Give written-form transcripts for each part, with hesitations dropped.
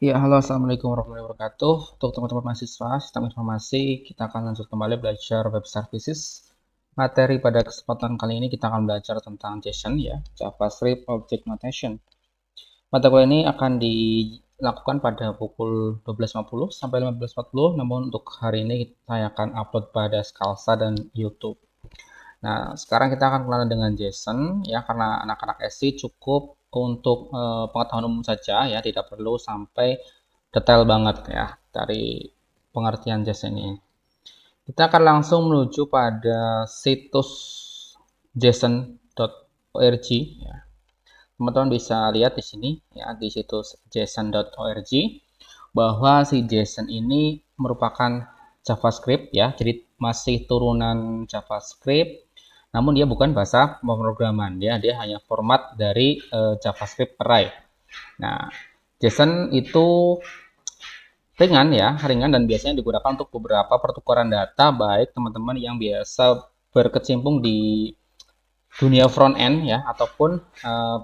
Ya, halo, assalamualaikum warahmatullahi wabarakatuh. Untuk teman-teman mahasiswa sistem informasi, kita akan lanjut kembali belajar web services. Materi pada kesempatan kali ini kita akan belajar tentang JSON ya, JavaScript Object Notation. Mata kuliah ini akan dilakukan pada pukul 12.50 sampai 15.40, namun untuk hari ini saya akan upload pada Scalsa dan YouTube. Nah, sekarang kita akan kenalan dengan JSON ya, karena anak-anak SI cukup untuk pengetahuan umum saja ya, tidak perlu sampai detail banget ya dari pengertian JSON ini. Kita akan langsung menuju pada situs json.org ya. Teman-teman bisa lihat di sini ya, di situs json.org bahwa si JSON ini merupakan JavaScript ya, jadi masih turunan JavaScript, namun dia bukan bahasa pemrograman, dia hanya format dari JavaScript array. Nah, JSON itu ringan dan biasanya digunakan untuk beberapa pertukaran data, baik teman-teman yang biasa berkecimpung di dunia front end ya, ataupun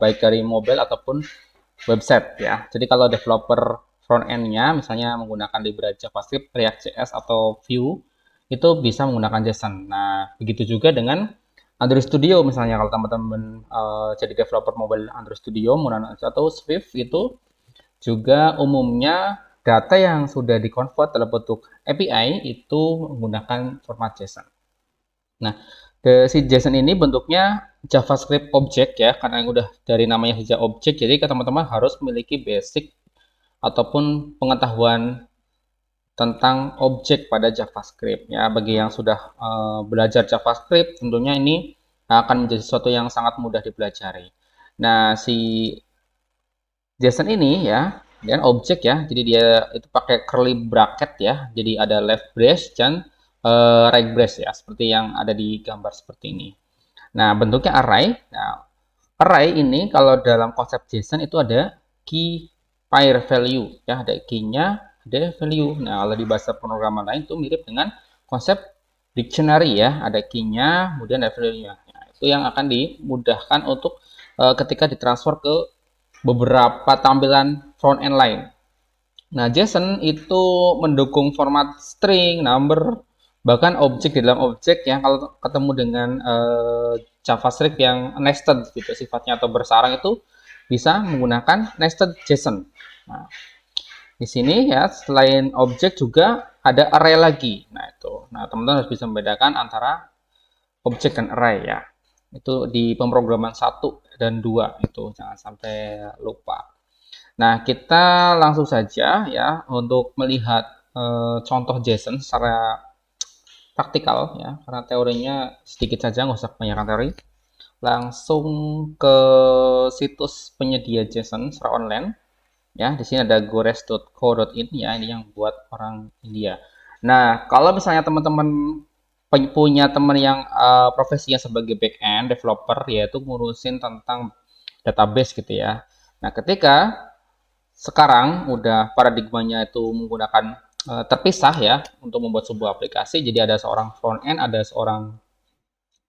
baik dari mobile ataupun website ya. Jadi kalau developer front end-nya misalnya menggunakan library JavaScript, React.js atau Vue, itu bisa menggunakan JSON. Nah, begitu juga dengan Android Studio misalnya, kalau teman-teman jadi developer mobile Android Studio menggunakan atau Swift, itu juga umumnya data yang sudah dikonvert dalam bentuk API itu menggunakan format JSON. Nah, si JSON ini bentuknya JavaScript object ya, karena yang udah dari namanya saja object, jadi teman-teman harus memiliki basic ataupun pengetahuan tentang objek pada JavaScript ya. Bagi yang sudah belajar JavaScript, tentunya ini akan menjadi sesuatu yang sangat mudah dipelajari. Nah, si JSON ini ya, dan objek ya, jadi dia itu pakai curly bracket ya, jadi ada left brace dan right brace ya, seperti yang ada di gambar seperti ini. Nah, bentuknya array. Nah, array ini kalau dalam konsep JSON itu ada key pair value ya, ada key-nya, ada value. Nah, kalau di bahasa pemrograman lain itu mirip dengan konsep dictionary ya, ada key-nya, kemudian ada value-nya. Nah, itu yang akan dimudahkan untuk ketika ditransfer ke beberapa tampilan front end lain. Nah, JSON itu mendukung format string, number, bahkan objek di dalam objek ya. Kalau ketemu dengan JavaScript yang nested gitu sifatnya atau bersarang, itu bisa menggunakan nested JSON. Nah, di sini ya, selain objek juga ada array lagi. Nah, itu. Nah, teman-teman harus bisa membedakan antara objek dan array ya. Itu di pemrograman 1 dan 2 itu, jangan sampai lupa. Nah, kita langsung saja ya untuk melihat contoh JSON secara praktikal ya, karena teorinya sedikit saja, nggak usah kebanyakan teori. Langsung ke situs penyedia JSON secara online ya. Di sini ada gores.co.in ya, ini yang buat orang India. Nah, kalau misalnya teman-teman punya teman yang profesinya sebagai back end developer, yaitu ngurusin tentang database gitu ya. Nah, ketika sekarang udah paradigmanya itu menggunakan terpisah ya untuk membuat sebuah aplikasi, jadi ada seorang front end, ada seorang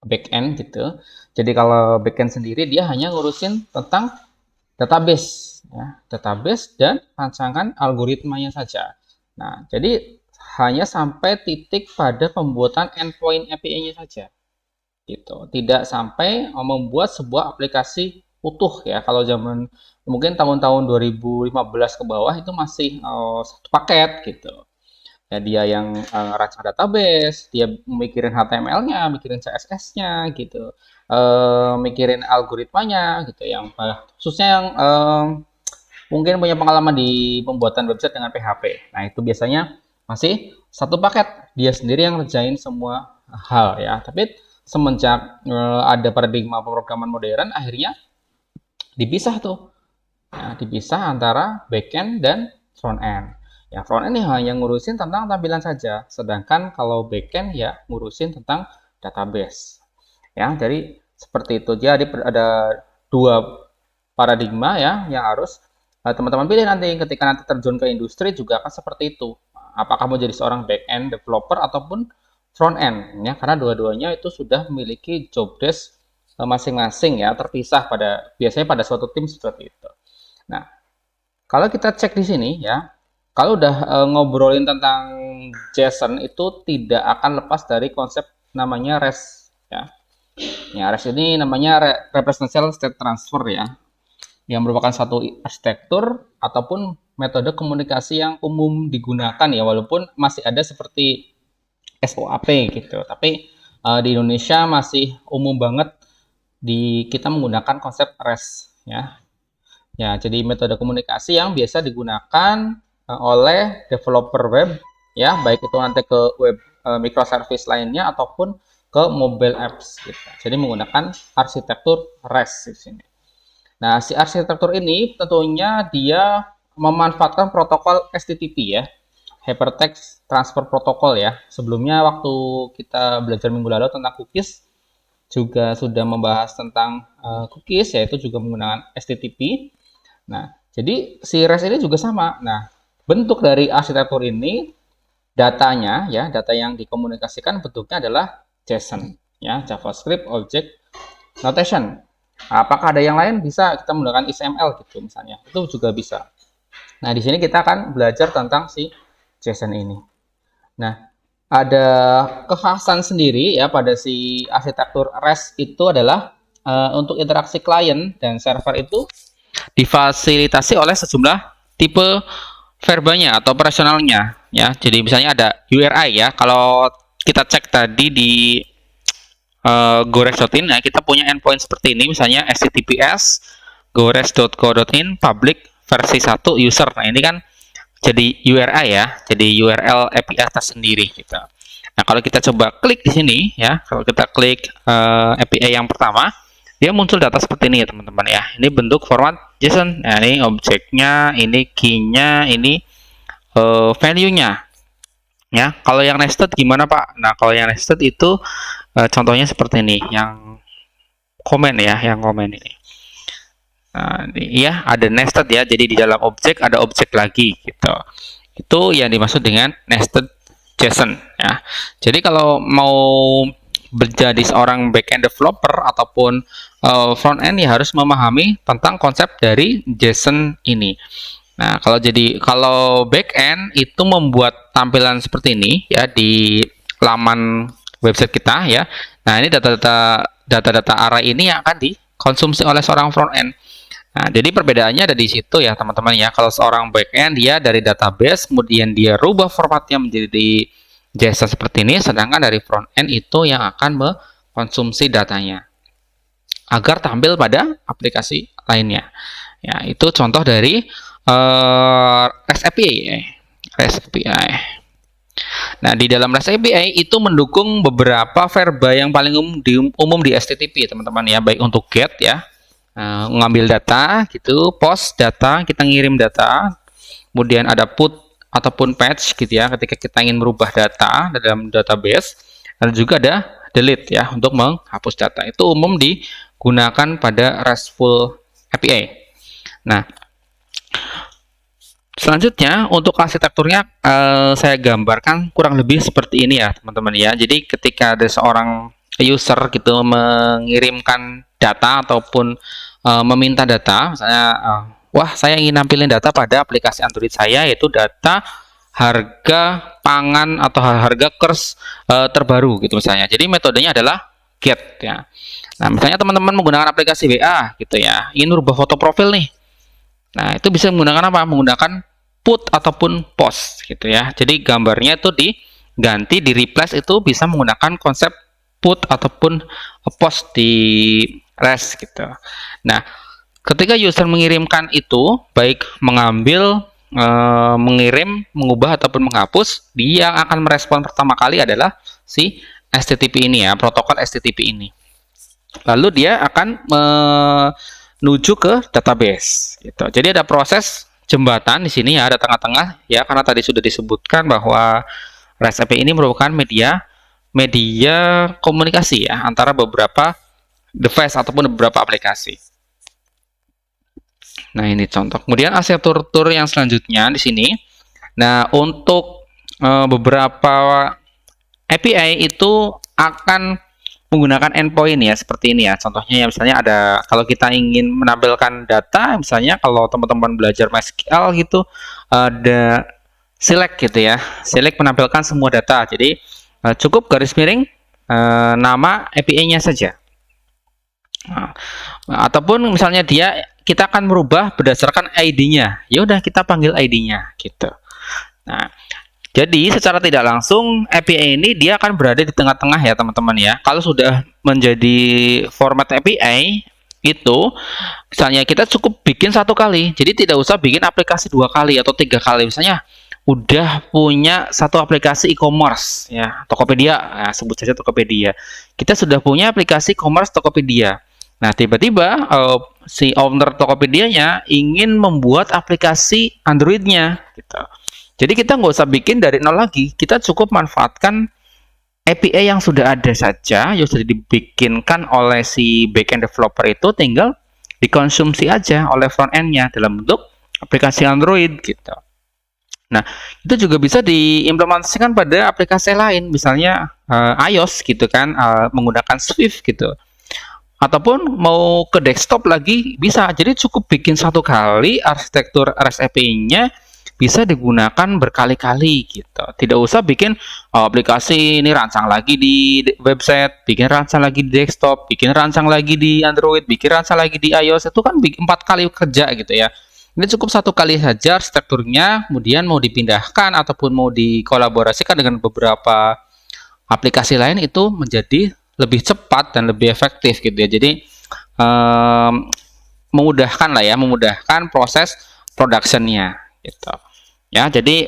back end gitu. Jadi kalau back end sendiri dia hanya ngurusin tentang database ya, database dan rancangan algoritmanya saja. Nah, jadi hanya sampai titik pada pembuatan endpoint API-nya saja gitu, tidak sampai membuat sebuah aplikasi utuh ya. Kalau zaman mungkin tahun-tahun 2015 ke bawah itu masih satu paket gitu ya, dia yang rancang database, dia mikirin HTML-nya, mikirin CSS-nya gitu, mikirin algoritmanya gitu, yang khususnya yang mungkin punya pengalaman di pembuatan website dengan PHP. Nah, itu biasanya masih satu paket, dia sendiri yang ngerjain semua hal ya. Tapi semenjak ada paradigma pemrograman modern, akhirnya dipisah tuh. Ya, dipisah antara backend dan front end. Ya, front end hanya ngurusin tentang tampilan saja, sedangkan kalau backend ya ngurusin tentang database. Ya, jadi seperti itu. Jadi ada dua paradigma ya yang harus teman-teman pilih nanti ketika nanti terjun ke industri, juga akan seperti itu. Apakah mau jadi seorang back end developer ataupun front end ya, karena dua-duanya itu sudah memiliki job desk masing-masing ya, terpisah pada biasanya pada suatu tim seperti itu. Nah, Kalau kita cek di sini ya, kalau udah ngobrolin tentang JSON itu tidak akan lepas dari konsep namanya REST ya. Ya, REST ini namanya Representational State Transfer ya, yang merupakan satu arsitektur ataupun metode komunikasi yang umum digunakan ya, walaupun masih ada seperti SOAP gitu. Tapi di Indonesia masih umum banget kita menggunakan konsep REST ya. Ya, jadi metode komunikasi yang biasa digunakan oleh developer web ya, baik itu nanti ke web microservice lainnya ataupun ke mobile apps gitu. Jadi menggunakan arsitektur REST di sini. Nah, si arsitektur ini tentunya dia memanfaatkan protokol HTTP ya, Hypertext Transfer Protocol ya. Sebelumnya waktu kita belajar minggu lalu tentang cookies juga sudah membahas tentang cookies, yaitu juga menggunakan HTTP. Nah, jadi si REST ini juga sama. Nah, bentuk dari arsitektur ini datanya ya, data yang dikomunikasikan bentuknya adalah JSON ya, JavaScript Object Notation. Apakah ada yang lain? Bisa kita menggunakan XML gitu misalnya. Itu juga bisa. Nah, di sini kita akan belajar tentang si JSON ini. Nah, ada kekhasan sendiri ya pada si arsitektur REST itu adalah untuk interaksi klien dan server itu difasilitasi oleh sejumlah tipe verbanya atau operasionalnya ya. Jadi misalnya ada URI ya. Kalau kita cek tadi di gores.in ya, kita punya endpoint seperti ini misalnya https gores.co.in public versi 1 user. Nah, ini kan jadi URI ya. Jadi URL API tersendiri gitu. Nah, kalau kita coba klik di sini ya, kalau kita klik API yang pertama, dia muncul data seperti ini ya teman-teman ya. Ini bentuk format JSON. Nah, ini objeknya, ini key-nya, ini value-nya. Ya, kalau yang nested gimana Pak? Nah, kalau yang nested itu contohnya seperti ini, yang komen ya, yang komen ini. Nah, ini ya ada nested ya. Jadi di dalam objek ada objek lagi gitu. Itu yang dimaksud dengan nested JSON ya. Jadi kalau mau menjadi seorang backend developer ataupun front end ya harus memahami tentang konsep dari JSON ini. Nah, kalau backend itu membuat tampilan seperti ini ya di laman website kita ya. Nah, ini data-data array ini yang akan dikonsumsi oleh seorang front end. Nah, jadi perbedaannya ada di situ ya, teman-teman ya. Kalau seorang backend dia dari database kemudian dia rubah formatnya menjadi JSON seperti ini, sedangkan dari front end itu yang akan mengkonsumsi datanya agar tampil pada aplikasi lainnya. Ya, itu contoh dari REST API. REST API. Nah, di dalam REST API itu mendukung beberapa verba yang paling umum di HTTP, teman-teman ya, baik untuk get ya, ngambil data gitu, post data, kita ngirim data, kemudian ada put ataupun patch gitu ya, ketika kita ingin merubah data dalam database, dan juga ada delete ya untuk menghapus data. Itu umum digunakan pada RESTful API. Nah, selanjutnya untuk arsitekturnya saya gambarkan kurang lebih seperti ini ya teman-teman ya. Jadi ketika ada seorang user gitu mengirimkan data ataupun meminta data, misalnya wah saya ingin nampilin data pada aplikasi Android saya, yaitu data harga pangan atau harga kurs terbaru gitu misalnya. Jadi metodenya adalah get ya. Nah, misalnya teman-teman menggunakan aplikasi WA gitu ya, ingin merubah foto profil nih. Nah, itu bisa menggunakan apa? Menggunakan put ataupun post gitu ya. Jadi gambarnya itu diganti, di replace itu bisa menggunakan konsep put ataupun post di REST gitu. Nah, ketika user mengirimkan itu, baik mengambil, mengirim, mengubah ataupun menghapus, dia yang akan merespon pertama kali adalah si HTTP ini ya, protokol HTTP ini. Lalu dia akan menuju ke database gitu. Jadi ada proses jembatan di sini ya, ada tengah-tengah ya, karena tadi sudah disebutkan bahwa REST API ini merupakan media komunikasi ya antara beberapa device ataupun beberapa aplikasi. Nah, ini contoh. Kemudian arsitektur yang selanjutnya di sini. Nah, untuk beberapa API itu akan menggunakan endpoint ya, seperti ini ya. Contohnya ya, misalnya ada, kalau kita ingin menampilkan data, misalnya kalau teman-teman belajar MySQL gitu, ada select gitu ya. Select menampilkan semua data. Jadi cukup garis miring nama API-nya saja. Nah, ataupun misalnya kita akan merubah berdasarkan ID-nya. Ya udah, kita panggil ID-nya gitu. Nah, jadi secara tidak langsung API ini dia akan berada di tengah-tengah ya teman-teman ya. Kalau sudah menjadi format API itu, misalnya kita cukup bikin satu kali, jadi tidak usah bikin aplikasi 2 kali atau 3 kali. Misalnya udah punya satu aplikasi e-commerce ya, Tokopedia, nah, sebut saja Tokopedia. Kita sudah punya aplikasi e-commerce Tokopedia. Nah, tiba-tiba si owner Tokopedia-nya ingin membuat aplikasi Android-nya gitu. Jadi kita nggak usah bikin dari nol lagi, kita cukup manfaatkan API yang sudah ada saja, yang sudah dibikinkan oleh si backend developer itu, tinggal dikonsumsi aja oleh front end-nya dalam bentuk aplikasi Android gitu. Nah, itu juga bisa diimplementasikan pada aplikasi lain, misalnya iOS gitu kan, menggunakan Swift gitu. Ataupun mau ke desktop lagi bisa. Jadi cukup bikin satu kali arsitektur REST API-nya bisa digunakan berkali-kali gitu. Tidak usah bikin aplikasi ini rancang lagi di website, bikin rancang lagi di desktop, bikin rancang lagi di Android, bikin rancang lagi di iOS. Itu kan 4 kali kerja gitu ya. Ini cukup satu kali saja arsitekturnya, kemudian mau dipindahkan ataupun mau dikolaborasikan dengan beberapa aplikasi lain itu menjadi lebih cepat dan lebih efektif gitu ya. Jadi memudahkan lah ya, memudahkan proses productionnya gitu. Ya, jadi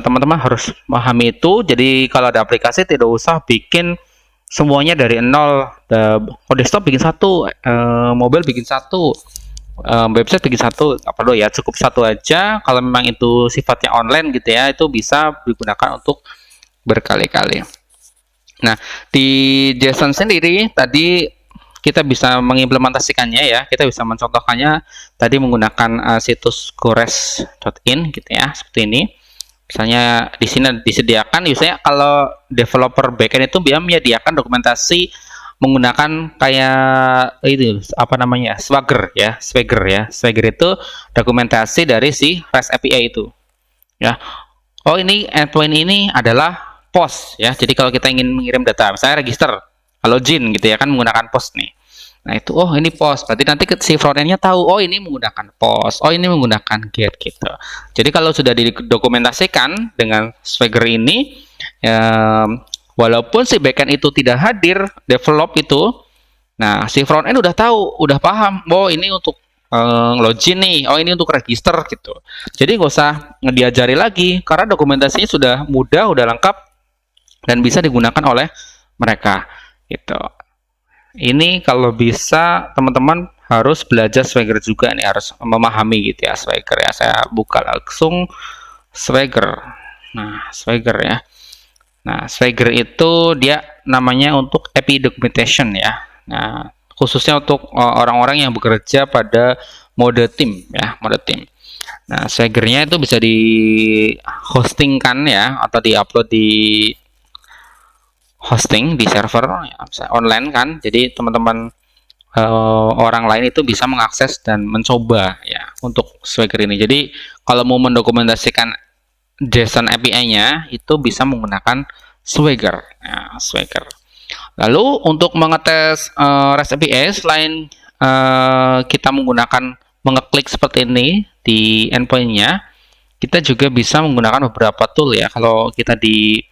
teman-teman harus memahami itu. Jadi kalau ada aplikasi tidak usah bikin semuanya dari nol. Desktop bikin satu, mobile bikin satu, website bikin satu, apa perlu ya, cukup satu aja. Kalau memang itu sifatnya online gitu ya, itu bisa digunakan untuk berkali-kali. Nah, di JSON sendiri tadi kita bisa mengimplementasikannya ya, kita bisa mencontohkannya tadi menggunakan situs gores.in gitu ya, seperti ini. Misalnya di sini disediakan, misalnya kalau developer backend itu dia menyediakan dokumentasi menggunakan kayak itu apa namanya, Swagger ya, Swagger itu dokumentasi dari si REST API itu ya. Oh, ini endpoint ini adalah post ya. Jadi kalau kita ingin mengirim data, misalnya register, login gitu ya kan, menggunakan post nih. Nah itu, oh ini post, berarti nanti si frontend-nya tahu, oh ini menggunakan post, oh ini menggunakan get gitu. Jadi kalau sudah didokumentasikan dengan Swagger ini, walaupun si backend itu tidak hadir, develop itu, nah si frontend udah tahu, udah paham, oh ini untuk login nih, oh ini untuk register gitu. Jadi nggak usah diajari lagi, karena dokumentasinya sudah mudah, udah lengkap, dan bisa digunakan oleh mereka gitu. Ini kalau bisa teman-teman harus belajar Swagger juga nih, harus memahami gitu ya Swagger ya. Saya buka langsung Swagger. Nah, Swagger ya. Nah, Swagger itu dia namanya untuk API documentation ya. Nah, khususnya untuk orang-orang yang bekerja pada mode tim ya, mode tim. Nah, Swagger-nya itu bisa di hostingkan ya, atau di-upload di hosting di server ya, online kan. Jadi teman-teman orang lain itu bisa mengakses dan mencoba ya untuk Swagger ini. Jadi kalau mau mendokumentasikan JSON API-nya itu bisa menggunakan Swagger. Ya, Swagger. Lalu untuk mengetes REST API selain kita menggunakan mengeklik seperti ini di endpoint-nya, kita juga bisa menggunakan beberapa tool ya. Kalau kita di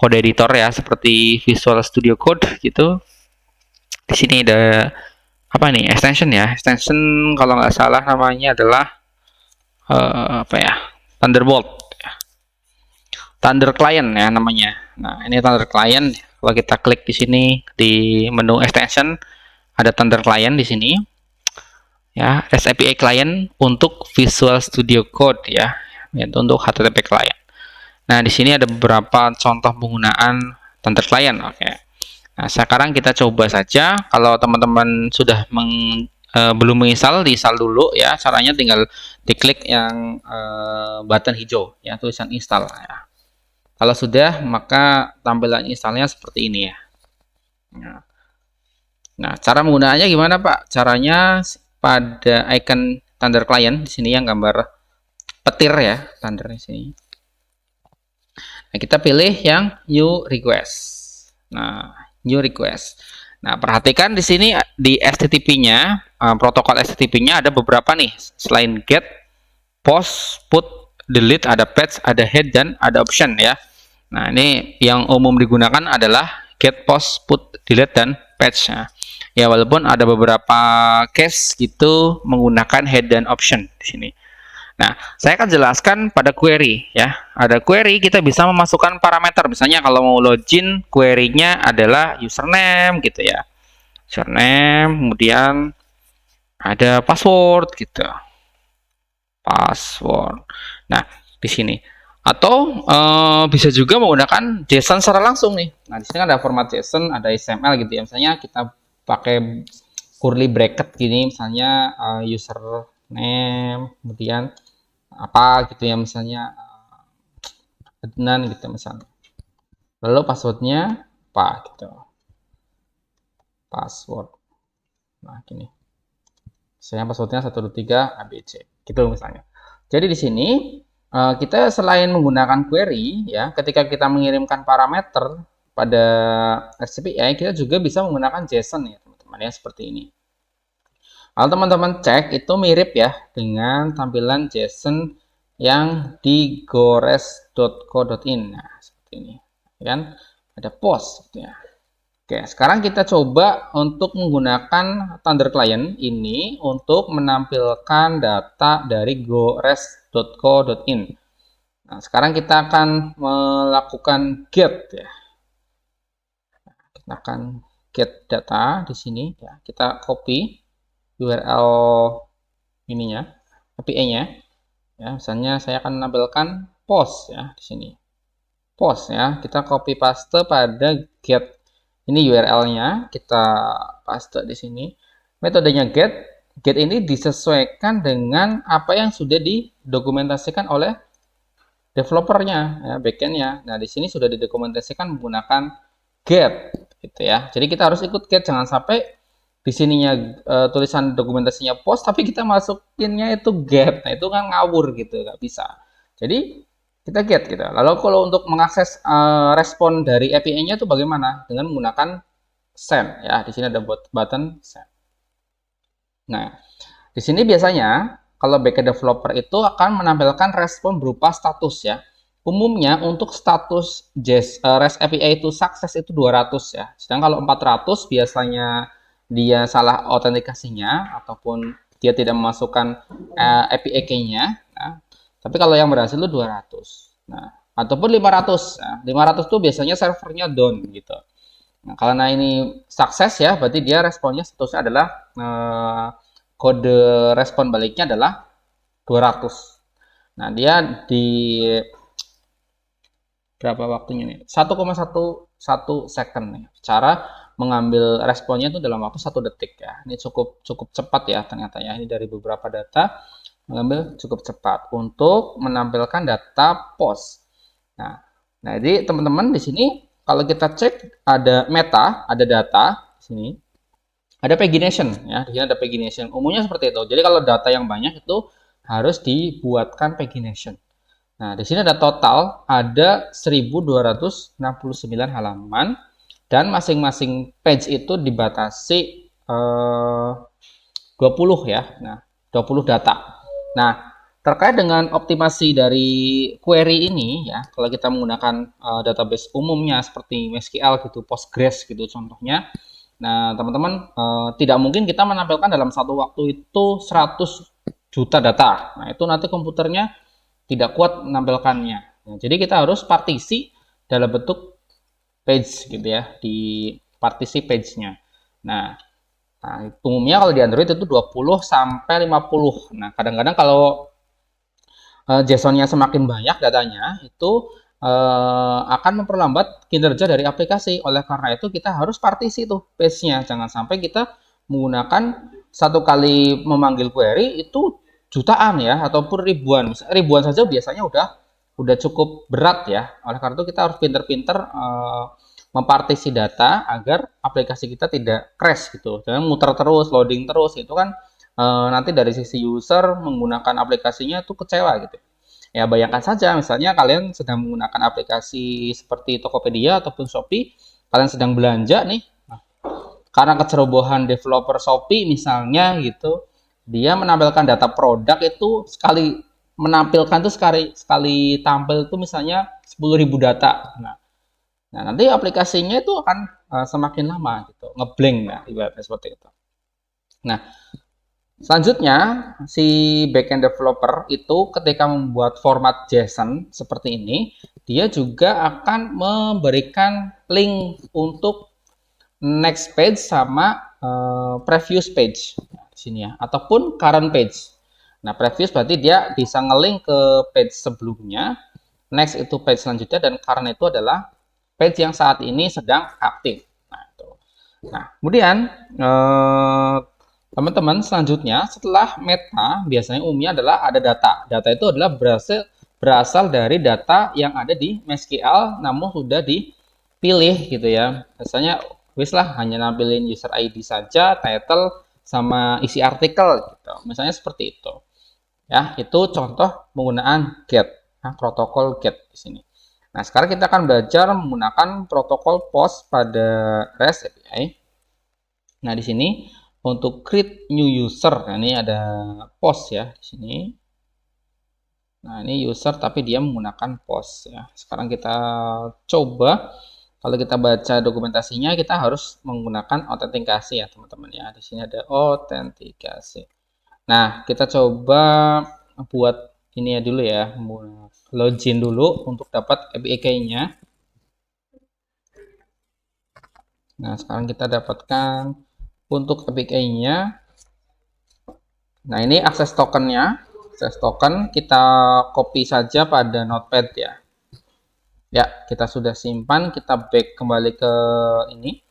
code editor ya, seperti Visual Studio Code gitu. Di sini ada apa nih, extension ya. Extension kalau nggak salah namanya adalah apa ya, Thunderbolt ya. Thunder Client ya namanya. Nah, ini Thunder Client. Kalau kita klik di sini di menu extension, ada Thunder Client di sini. Ya, REST API Client untuk Visual Studio Code ya, yaitu untuk HTTP Client. Nah, di sini ada beberapa contoh penggunaan Thunder Client. Oke. Nah, sekarang kita coba saja. Kalau teman-teman sudah belum menginstal, diinstal dulu ya. Caranya tinggal diklik yang button hijau ya, tulisan install ya. Kalau sudah, maka tampilan installnya seperti ini ya. Nah, Nah, cara menggunakannya gimana, Pak? Caranya pada icon Thunder Client di sini yang gambar petir ya, Thunder di sini. Nah, kita pilih yang new request. Nah, new request. Nah, perhatikan di sini di HTTP-nya, protokol HTTP-nya ada beberapa nih. Selain get, post, put, delete, ada patch, ada head, dan ada option ya. Nah, ini yang umum digunakan adalah get, post, put, delete, dan patch. Nah, ya, walaupun ada beberapa case gitu menggunakan head dan option di sini. Nah, saya akan jelaskan pada query ya. Ada query, kita bisa memasukkan parameter. Misalnya kalau mau login, query-nya adalah username gitu ya. Username, kemudian ada password gitu. Password. Nah, di sini. Atau bisa juga menggunakan JSON secara langsung nih. Nah, di sini ada format JSON, ada XML gitu ya. Misalnya kita pakai curly bracket gini, misalnya username, kemudian apa gitu ya, misalnya Adnan gitu misalnya. Lalu passwordnya apa gitu. Password. Nah, gini. Misalnya passwordnya 123 ABC gitu misalnya. Jadi di sini kita selain menggunakan query ya, ketika kita mengirimkan parameter pada REST API, kita juga bisa menggunakan JSON ya teman-teman ya, seperti ini. Kalau teman-teman cek itu mirip ya dengan tampilan JSON yang di gores.co.in. Nah, seperti ini. Kan ada post gitu ya. Oke, sekarang kita coba untuk menggunakan Thunder Client ini untuk menampilkan data dari gores.co.in. Nah, sekarang kita akan melakukan get ya. Kita akan get data di sini ya. Kita copy URL ininya, API-nya. Ya, misalnya saya akan menampilkan post ya di sini. Post ya, kita copy paste pada get. Ini URL-nya, kita paste di sini. Metodenya get. Get ini disesuaikan dengan apa yang sudah didokumentasikan oleh developernya, ya, backend-nya. Nah, di sini sudah didokumentasikan menggunakan get, gitu ya. Jadi kita harus ikut get, jangan sampai di sininya tulisan dokumentasinya post, tapi kita masukinnya itu get. Nah, itu kan ngawur gitu, nggak bisa. Jadi kita get gitu. Lalu kalau untuk mengakses respon dari API-nya itu bagaimana? Dengan menggunakan send ya. Di sini ada button send. Nah, di sini biasanya kalau backend developer itu akan menampilkan respon berupa status ya. Umumnya untuk status REST API itu sukses itu 200 ya. Sedangkan kalau 400 biasanya dia salah autentikasinya ataupun dia tidak memasukkan API key-nya. Nah, tapi kalau yang berhasil itu 200. Nah, ataupun 500. Nah, 500 itu biasanya servernya down gitu. Nah, karena ini sukses ya, berarti dia responnya statusnya adalah kode respon baliknya adalah 200. Nah, dia di berapa waktunya nih? 1,11 second nih. Cara mengambil responnya itu dalam waktu 1 detik ya. Ini cukup cepat ya ternyata ya. Ini dari beberapa data mengambil cukup cepat untuk menampilkan data post. Nah, jadi teman-teman di sini kalau kita cek ada meta, ada data di sini. Ada pagination ya, di sini ada pagination. Umumnya seperti itu. Jadi kalau data yang banyak itu harus dibuatkan pagination. Nah, di sini ada total ada 1269 halaman dan masing-masing page itu dibatasi 20 ya. Nah, 20 data. Nah, terkait dengan optimasi dari query ini ya, kalau kita menggunakan database umumnya seperti MySQL gitu, Postgres gitu contohnya. Nah, teman-teman tidak mungkin kita menampilkan dalam satu waktu itu 100 juta data. Nah, itu nanti komputernya tidak kuat menampilkannya. Nah, jadi kita harus partisi dalam bentuk page gitu ya, di partisi page-nya. Nah, umumnya kalau di Android itu 20 sampai 50. Nah, kadang-kadang kalau JSON-nya semakin banyak datanya, itu akan memperlambat kinerja dari aplikasi. Oleh karena itu kita harus partisi tuh page-nya. Jangan sampai kita menggunakan satu kali memanggil query itu jutaan ya ataupun ribuan. Ribuan saja biasanya udah cukup berat ya. Oleh karena itu kita harus pinter-pinter mempartisi data agar aplikasi kita tidak crash gitu. Jangan muter terus, loading terus, itu kan nanti dari sisi user menggunakan aplikasinya itu kecewa gitu. Ya bayangkan saja misalnya kalian sedang menggunakan aplikasi seperti Tokopedia ataupun Shopee, kalian sedang belanja nih, karena kecerobohan developer Shopee misalnya gitu, dia menampilkan data produk itu sekali menampilkan tuh sekali sekali tampil itu misalnya 10.000 data. Nah, nanti aplikasinya itu akan semakin lama gitu, ngeblank ya, ibaratnya seperti itu. Nah, selanjutnya si backend developer itu ketika membuat format JSON seperti ini, dia juga akan memberikan link untuk next page sama previous page di sini ya, ataupun current page. Nah, previous berarti dia bisa ngelink ke page sebelumnya, next itu page selanjutnya, dan current itu adalah page yang saat ini sedang aktif. Nah, itu. Nah, kemudian teman-teman selanjutnya setelah meta biasanya umumnya adalah ada data. Data itu adalah berasal dari data yang ada di MySQL namun sudah dipilih gitu ya. Biasanya wis lah hanya nampilin user ID saja, title sama isi artikel gitu. Misalnya seperti itu. Ya, itu contoh penggunaan GET, nah, protokol GET di sini. Nah, sekarang kita akan belajar menggunakan protokol POST pada REST API. Nah, di sini untuk create new user, nah ini ada POST ya di sini. Nah, ini user tapi dia menggunakan POST ya. Sekarang kita coba, kalau kita baca dokumentasinya kita harus menggunakan autentikasi ya, teman-teman ya. Di sini ada autentikasi. Nah, kita coba buat ini ya dulu ya, login dulu untuk dapat API key-nya. Nah, sekarang kita dapatkan untuk API key-nya. Nah, ini akses token-nya. Akses token kita copy saja pada notepad ya. Ya, kita sudah simpan, kita back kembali ke ini.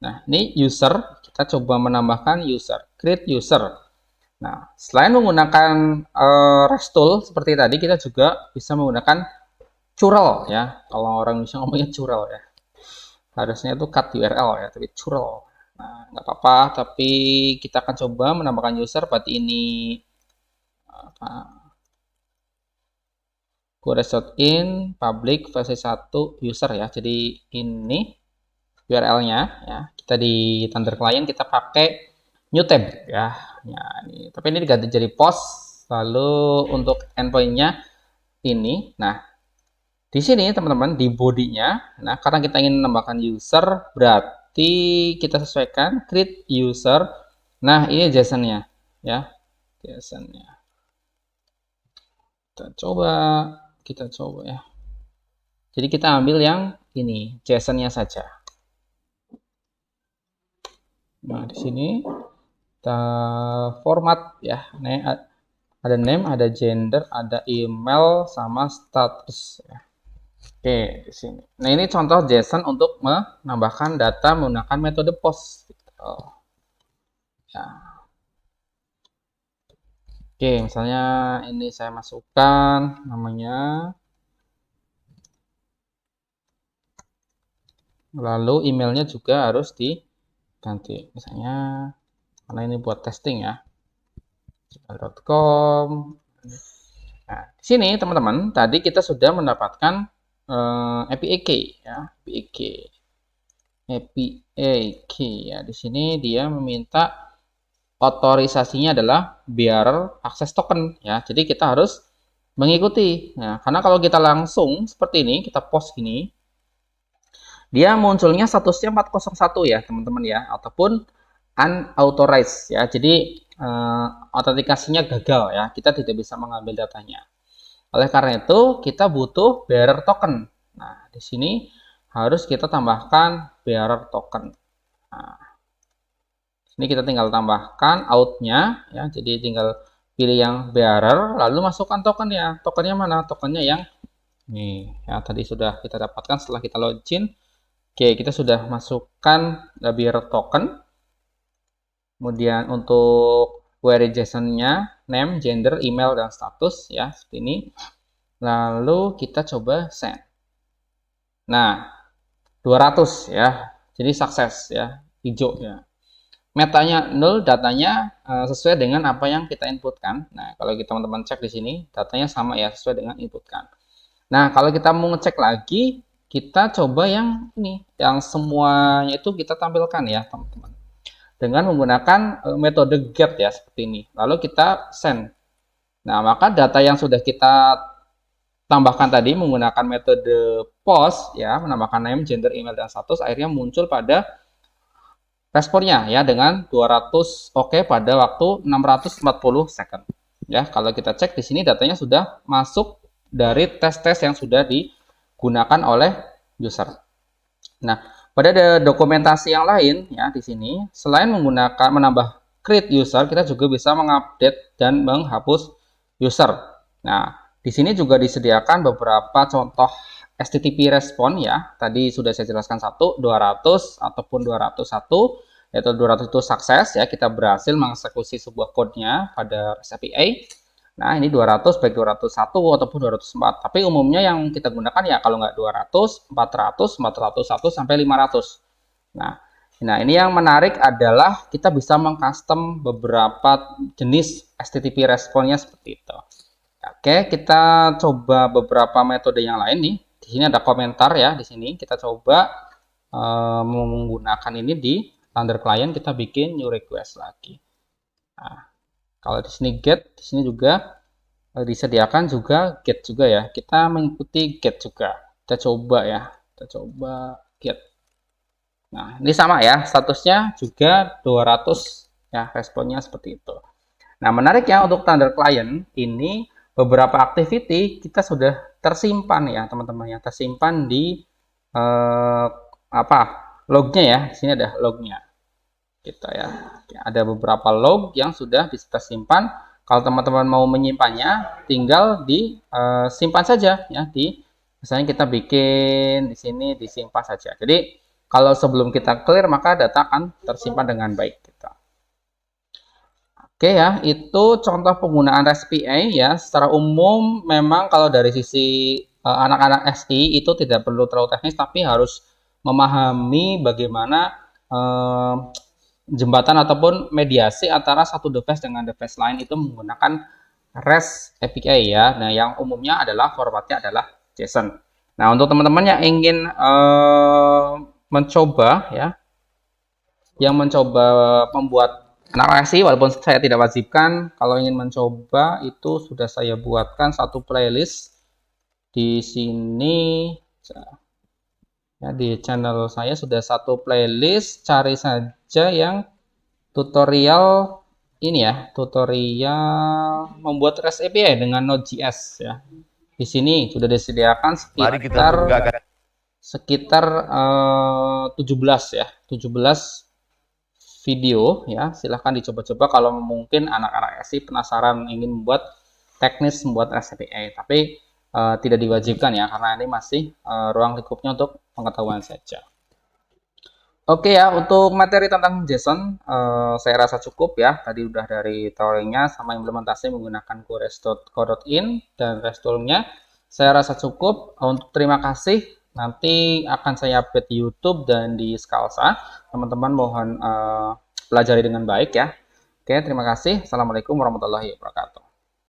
Nah, ini user, kita coba menambahkan user, create user. Nah, selain menggunakan REST tool seperti tadi, kita juga bisa menggunakan curl ya. Kalau orang bisa ngomongnya curl ya. Harusnya itu cut URL ya, tapi curl. Nah, nggak apa-apa, tapi kita akan coba menambahkan user berarti ini in public versi 1 user ya. Jadi ini URL-nya ya. Kita di Thunder Client kita pakai new tab ya. Ya, ini. Tapi ini diganti jadi post. Lalu untuk endpoint-nya ini. Nah, di sini teman-teman di body-nya, nah karena kita ingin menambahkan user, berarti kita sesuaikan create user. Nah, ini JSON-nya ya. JSON-nya. Kita coba ya. Jadi kita ambil yang ini, JSON-nya saja. Nah, di sini kita format ya. Nah, ada name, ada gender, ada email, sama status ya. Oke, di sini. Nah, ini contoh JSON untuk menambahkan data menggunakan metode POST. Ya. Oke, misalnya ini saya masukkan namanya. Lalu emailnya juga harus diganti. Misalnya, karena ini buat testing ya. gmail.com. Nah, di sini teman-teman, tadi kita sudah mendapatkan API key ya, API key ya. Di sini dia meminta otorisasinya adalah bearer access token ya. Jadi kita harus mengikuti. Nah, karena kalau kita langsung seperti ini, kita post gini, dia munculnya statusnya 401 ya, teman-teman ya, ataupun unauthorized ya. Jadi autentikasinya gagal ya. Kita tidak bisa mengambil datanya. Oleh karena itu, kita butuh bearer token. Nah, di sini harus kita tambahkan bearer token. Nah, ini kita tinggal tambahkan out-nya ya. Jadi tinggal pilih yang bearer, lalu masukkan tokennya. Tokennya mana? Tokennya yang ini ya, tadi sudah kita dapatkan setelah kita login. Oke, kita sudah masukkan bearer token. Kemudian untuk query JSON-nya, name, gender, email, dan status ya, seperti ini. Lalu kita coba send. Nah, 200 ya. Jadi sukses ya, hijau ya. Metanya 0, datanya sesuai dengan apa yang kita inputkan. Nah, kalau kita teman-teman cek di sini, datanya sama ya, sesuai dengan inputkan. Nah, kalau kita mau ngecek lagi, kita coba yang ini, yang semuanya itu kita tampilkan ya, teman-teman. Dengan menggunakan metode get ya, seperti ini. Lalu kita send. Nah, maka data yang sudah kita tambahkan tadi menggunakan metode post ya, menambahkan name, gender, email, dan status, akhirnya muncul pada responnya ya dengan 200 oke pada waktu 640 second. Ya, kalau kita cek di sini datanya sudah masuk dari tes-tes yang sudah digunakan oleh user. Nah, pada dokumentasi yang lain ya di sini selain menggunakan menambah create user, kita juga bisa mengupdate dan menghapus user. Nah, di sini juga disediakan beberapa contoh HTTP respon ya. Tadi sudah saya jelaskan 200 ataupun 201, yaitu 200 itu sukses ya, kita berhasil mengeksekusi sebuah code-nya pada REST API. Nah, ini 200 baik 201 ataupun 204. Tapi umumnya yang kita gunakan ya kalau nggak 200, 400, 401 sampai 500. Nah, ini yang menarik adalah kita bisa mengcustom beberapa jenis HTTP responnya seperti itu. Oke, kita coba beberapa metode yang lain nih. Di sini ada komentar ya, di sini kita coba menggunakan ini di standard client, kita bikin new request lagi. Nah, kalau di sini get, di sini juga disediakan juga get juga ya. Kita mengikuti get juga. Kita coba ya. Kita coba get. Nah, ini sama ya. Statusnya juga 200 ya, responnya seperti itu. Nah, menariknya untuk standard client ini beberapa activity kita sudah tersimpan ya, teman-teman ya. Tersimpan di lognya ya. Di sini ada lognya. Gitu ya. Ada beberapa log yang sudah tersimpan. Kalau teman-teman mau menyimpannya, tinggal disimpan saja ya di misalnya kita bikin di sini disimpan saja. Jadi kalau sebelum kita clear maka data akan tersimpan dengan baik. Gitu. Oke ya, itu contoh penggunaan REST API ya. Secara umum memang kalau dari sisi anak-anak SI itu tidak perlu terlalu teknis, tapi harus memahami bagaimana jembatan ataupun mediasi antara satu device dengan device lain itu menggunakan REST API ya. Nah, yang umumnya adalah formatnya adalah JSON. Nah, untuk teman-teman yang ingin mencoba ya, yang mencoba membuat narasi, walaupun saya tidak wajibkan, kalau ingin mencoba itu sudah saya buatkan satu playlist di sini. Ya, di channel saya sudah satu playlist, cari saja yang tutorial ini ya, tutorial membuat REST API dengan Node.js ya. Di sini sudah disediakan sekitar 17 ya, 17 video ya. Silahkan dicoba-coba kalau mungkin anak-anak SI penasaran ingin membuat teknis membuat REST API, tapi tidak diwajibkan ya, karena ini masih ruang lingkupnya untuk pengetahuan saja. Oke ya, untuk materi tentang JSON saya rasa cukup ya. Tadi udah dari teorinya sama implementasi menggunakan QRest.co.in dan REST-toolnya. Saya rasa cukup. Untuk terima kasih. Nanti akan saya update di YouTube dan di Scalza. Teman-teman mohon pelajari dengan baik ya. Oke, terima kasih. Assalamualaikum warahmatullahi wabarakatuh.